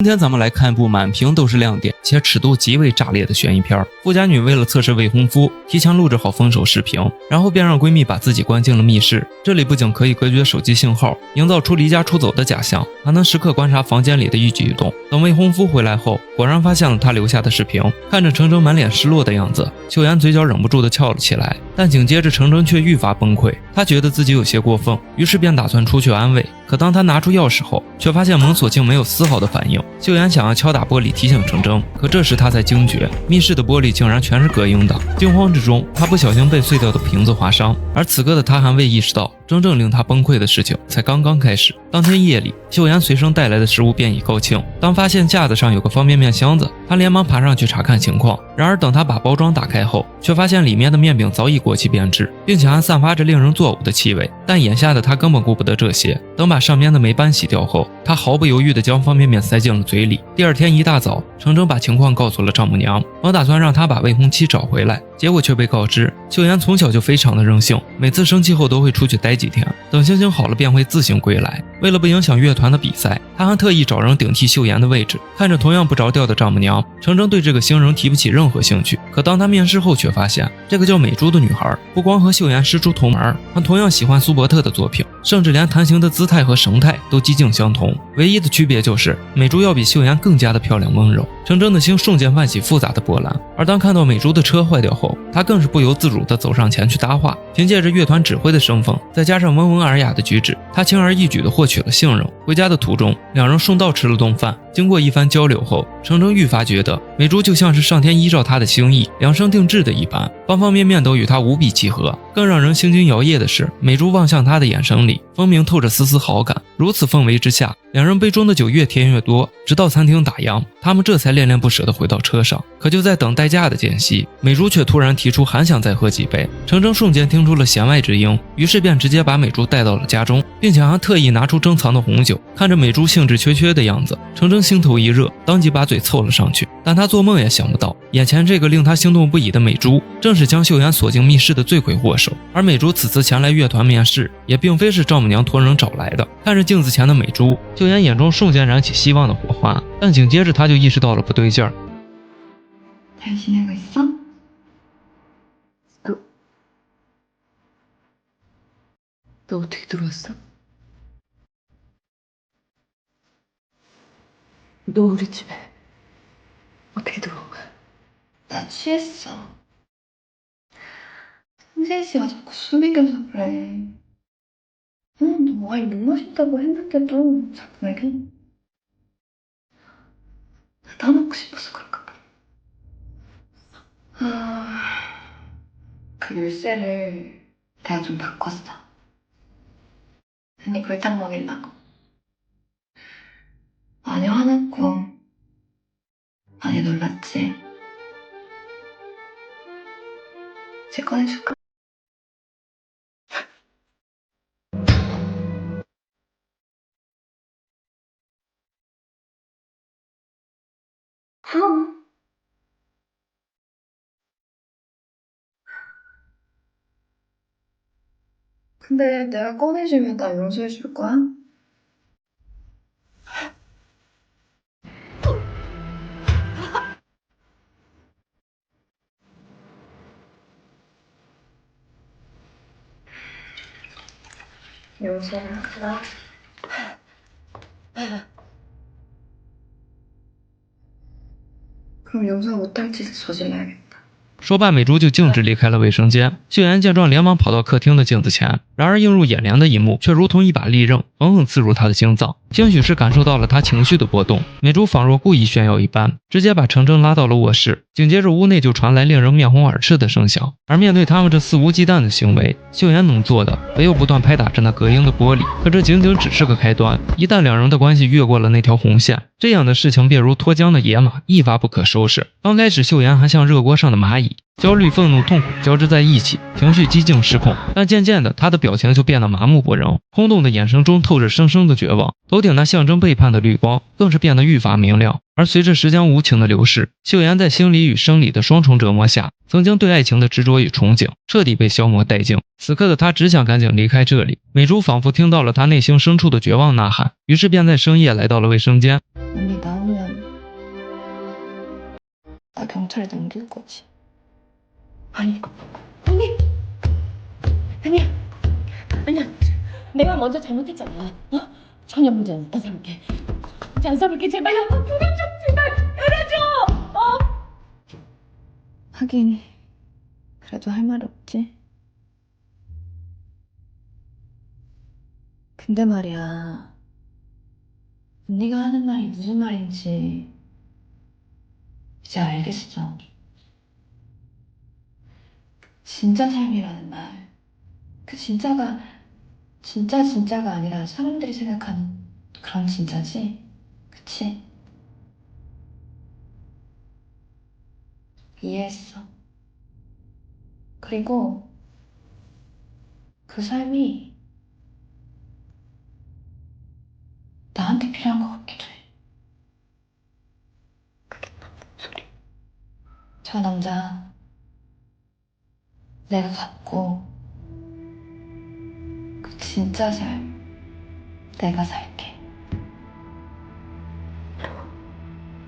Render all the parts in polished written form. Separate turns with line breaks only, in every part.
今天咱们来看一部满屏都是亮点且尺度极为炸裂的悬疑片。富家女为了测试未婚夫，提前录制好分手视频，然后便让闺蜜把自己关进了密室。这里不仅可以隔绝手机信号，营造出离家出走的假象，还能时刻观察房间里的一举一动。等未婚夫回来后，果然发现了他留下的视频。看着程程满脸失落的样子，秀妍嘴角忍不住的翘了起来。但紧接着程程却愈发崩溃，他觉得自己有些过分，于是便打算出去安慰。可当他拿出钥匙后，却发现门锁竟没有丝毫的反应。秀妍想要敲打玻璃提醒程程，可这时他才惊觉，密室的玻璃竟然全是隔音的。惊慌之中，他不小心被碎掉的瓶子划伤，而此刻的他还未意识到，真正令他崩溃的事情才刚刚开始。当天夜里，秀妍随身带来的食物便已告罄，当发现架子上有个方便面箱子，他连忙爬上去查看情况。然而等他把包装打开后，却发现里面的面饼早已过期变质，并且还散发着令人作呕的气味。但眼下的他根本顾不得这些，等把上面的霉斑洗掉后，他毫不犹豫地将方便面塞进了嘴里。第二天一大早，程程把情况告诉了丈母娘，本打算让她把未婚妻找回来，结果却被告知秀妍从小就非常的任性，每次生气后都会出去待几天，等心情好了便会自行归来。为了不影响乐团的比赛，他还特意找人顶替秀妍的位置。看着同样不着调的丈母娘，程程对这个新人提不起任何兴趣。可当他面试后，却发现这个叫美珠的女孩不光和秀妍师出同门，还同样喜欢苏伯特的作品，甚至连弹琴的姿态和神态都几近相同。唯一的区别就是美珠要比秀妍更加的漂亮温柔。程程的心瞬间泛起复杂的波澜。而当看到美珠的车坏掉后，他更是不由自主地走上前去搭话。凭借着乐团指挥的身份，再加上温文尔雅的举止，他轻而易举地获取了信任。回家的途中，两人顺道吃了顿饭。经过一番交流后，程程愈发觉得美珠就像是上天依照他的心意量身定制的一般，方方面面都与他无比契合。更让人心惊摇曳的是，美珠望向他的眼神里分明透着丝丝好感。如此氛围之下，两人杯中的酒越添越多，直到餐厅打烊，他们这才恋恋不舍地回到车上。可就在等待驾的间隙，美珠却突然提出还想再喝几杯。程程瞬间听出了弦外之音，于是便直接把美珠带到了家中，并且还特意拿出珍藏的红酒。看着美珠兴致缺缺的样子，程程心头一热，当即把嘴凑了上去。但他做梦也想不到，眼前这个令他心动不已的美珠，正是将秀妍锁进密室的罪魁祸首。而美珠此次前来乐团面试，也并非是丈母娘托人找来的。看着镜子前的美珠，秀妍眼中瞬间燃起希望的火花，但紧接着他就意识到了不对劲儿。
잘 지내고 있어? 너 어떻게 들어왔어? 너 우리 집에 어떻게 들어온 거야? 나 취했어. 승진 씨가 자꾸 술 먹여서 그래. 너 와인 못 마신다고 했는데도 자꾸 먹여. 나 먹고 싶어서 그럴까 봐. 그 열쇠를 내가 좀 바꿨어. 언니 골탕 먹이려고. 많이 화났고 많이 놀랐지? 이제 꺼내줄까? 근데 내가 꺼내주면 나 용서해줄 거야? 용서를 하라. 그럼 용서 못할 짓을 저질러야겠다.
说罢，美珠就径直离开了卫生间。秀妍见状，连忙跑到客厅的镜子前。然而映入眼帘的一幕，却如同一把利刃，狠狠刺入她的心脏。兴许是感受到了她情绪的波动，美珠仿若故意炫耀一般，直接把程程拉到了卧室。紧接着，屋内就传来令人面红耳赤的声响。而面对他们这肆无忌惮的行为，秀妍能做的唯有不断拍打着那隔音的玻璃。可这仅仅只是个开端，一旦两人的关系越过了那条红线，这样的事情便如脱缰的野马，一发不可收拾。刚开始，秀妍还像热锅上的蚂蚁，焦虑、愤怒、痛苦交织在一起，情绪几近失控。但渐渐的，她的表情就变得麻木不仁，空洞的眼神中透着深深的绝望，头顶那象征背叛的绿光更是变得愈发明亮。而随着时间无情的流逝，秀妍在心理与生理的双重折磨下，曾经对爱情的执着与憧憬彻底被消磨殆尽。此刻的她只想赶紧离开这里。美珠仿佛听到了她内心深处的绝望呐喊，于是便在深夜来到了卫生间。
언니 나오면 아니면 나 경찰에 넘길 거지. 아니, 아니야. 내가 먼저 잘못했잖아. 전혀 문제 없다 생각해. 잔섭을게 제발 한번 부탁 좀 제발 열어줘. 하긴 그래도 할 말 없지. 근데 말이야, 언니가 하는 말이 무슨 말인지 이제 알겠어. 진짜 삶이라는 말, 그 진짜가 진짜가 아니라 사람들이 생각하는 그런 진짜지? 그치? 이해했어. 그리고 그 삶이 나한테 필요한 것 같기도 해. 그게 무슨 소리? 저 남자 내가 갖고 그 진짜 삶 내가 살게.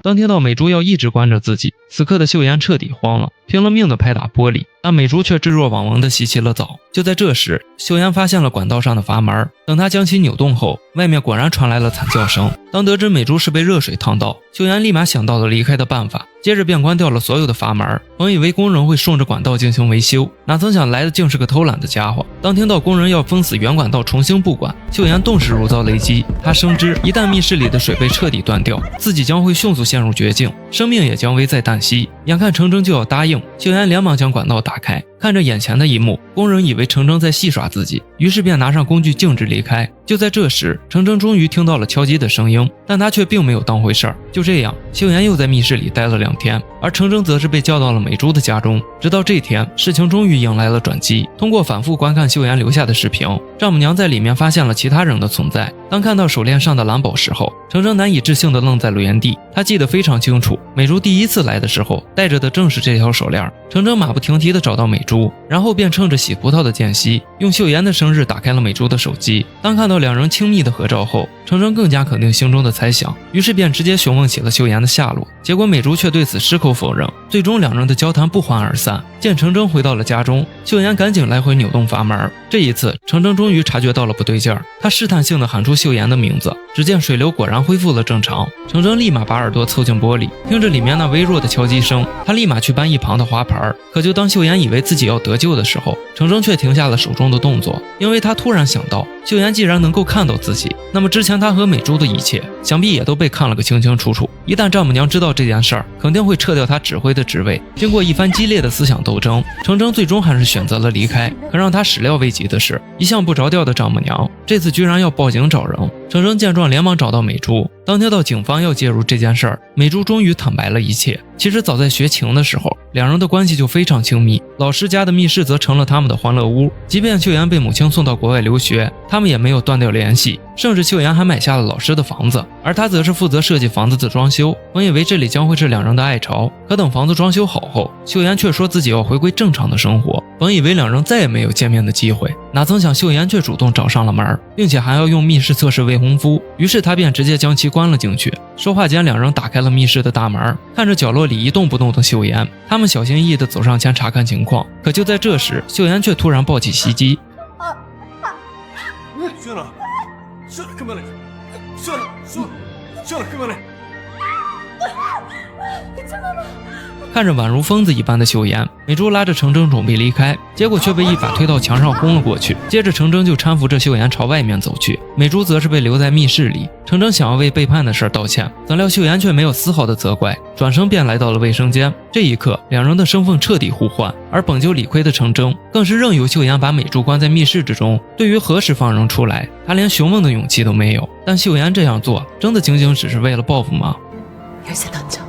当听到美珠要一直关着自己，此刻的秀妍彻底慌了，拼了命的拍打玻璃，但美珠却置若罔闻的洗起了澡。就在这时，秀妍发现了管道上的阀门，等她将其扭动后，外面果然传来了惨叫声。当得知美珠是被热水烫到，秀妍立马想到了离开的办法，接着便关掉了所有的阀门。本以为工人会顺着管道进行维修，哪曾想来的竟是个偷懒的家伙。当听到工人要封死原管道重新布管，秀妍顿时如遭雷击。她深知一旦密室里的水被彻底断掉，自己将会迅速陷入绝境，生命也将危在旦夕。眼看程铮就要答应，秀妍连忙将管道打开，看着眼前的一幕，工人以为程铮在戏耍自己，于是便拿上工具径直离开。就在这时，程铮终于听到了敲击的声音，但他却并没有当回事儿。就这样，秀妍又在密室里待了2天，而程铮则是被叫到了美珠的家中。直到这天，事情终于迎来了转机。通过反复观看秀妍留下的视频，丈母娘在里面发现了其他人的存在。当看到手链上的蓝宝石后，程铮难以置信地愣在了原地。他记得非常清楚，美珠第一次来的时候戴着的正是这条手链。程铮马不停蹄地找到美珠，然后便趁着洗葡萄的间隙，用秀妍的生日打开了美珠的手机。当看到2人亲密的合照后，程铮更加肯定心中的猜想，于是便直接询问起了秀妍的下落。结果美珠却对此矢口否认，最终2人的交谈不欢而散。见程铮回到了家中，秀妍赶紧来回扭动阀门。这一次，程铮终于察觉到了不对劲儿，他试探性地喊出秀妍的名字，只见水流果然恢复了正常。程铮立马把耳朵凑近玻璃，听着里面那微弱的敲击声，他立马去搬一旁的花盆。可就当秀妍以为自己要得救的时候，程铮却停下了手中的动作，因为他突然想到，秀妍既然能够看到自己，那么之前他和美珠的一切想必也都被看了个清清楚楚。一旦丈母娘知道这件事儿，肯定会撤掉他指挥的职位。经过一番激烈的思想斗争，程铮最终还是选择了离开。可让他始料未及的是，一向不着调的丈母娘这次居然要报警找人。程铮见状连忙找到美珠。当听到警方要介入这件事儿，美珠终于坦白了一切。其实早在学琴的时候，2人的关系就非常亲密，老师家的密室则成了他们的欢乐屋。即便秀妍被母亲送到国外留学，他们也没有断掉联系，甚至秀妍还买下了老师的房子，而他则是负责设计房子的装修。本以为这里将会是2人的爱巢，可等房子装修好后，秀妍却说自己要回归正常的生活。本以为2人再也没有见面的机会，哪曾想秀妍却主动找上了门，并且还要用密室测试未婚夫，于是他便直接将其关了进去。说话间，2人打开了密室的大门，看着角落里一动不动的秀妍，他们小心翼翼地走上前查看情况。可就在这时，秀妍却突然爆起袭击。看着宛如疯子一般的秀妍，美珠拉着程铮准备离开，结果却被一把推到墙上轰了过去。接着程铮就搀扶着秀妍朝外面走去，美珠则是被留在密室里。程铮想要为背叛的事道歉，怎料秀妍却没有丝毫的责怪，转身便来到了卫生间。这一刻，2人的身份彻底互换，而本就理亏的程铮更是任由秀妍把美珠关在密室之中。对于何时放人出来，他连询问的勇气都没有。但秀妍这样做，真的仅仅只是为了报复吗？
열쇠 던져.